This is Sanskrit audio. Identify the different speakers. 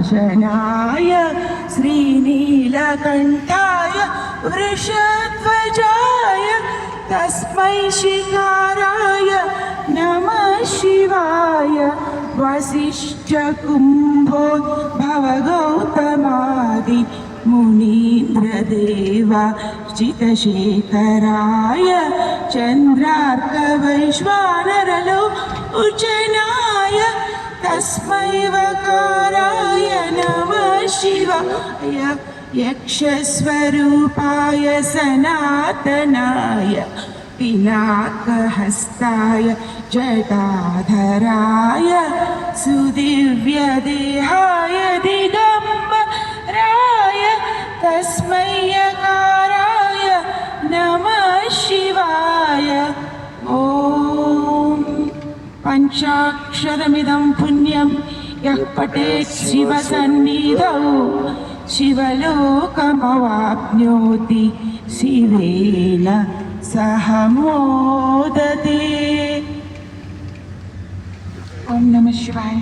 Speaker 1: नाशनाय श्रीनीलकण्ठाय वृषध्वजाय तस्मै शिकाराय नमः शिवाय वसिष्ठकुम्भोद्भवगौतमादि मुनीन्द्रदेवार्चितशेखराय चन्द्रार्कवैश्वानरलो उचनाय तस्मै वकाराय नमः शिवाय यक्षस्वरूपाय सनातनाय पिनाकहस्ताय जटाधराय सुदिव्यदेहाय दिगम्बराय तस्मै यकाराय नमः शिवाय। ॐ पञ्चाक्षरमिदं पुण्यं यः पठेत् शिवसन्निधौ शिवलोकमवाप्नोति शिवेन सह मोदते। ॐ नमः शिवाय।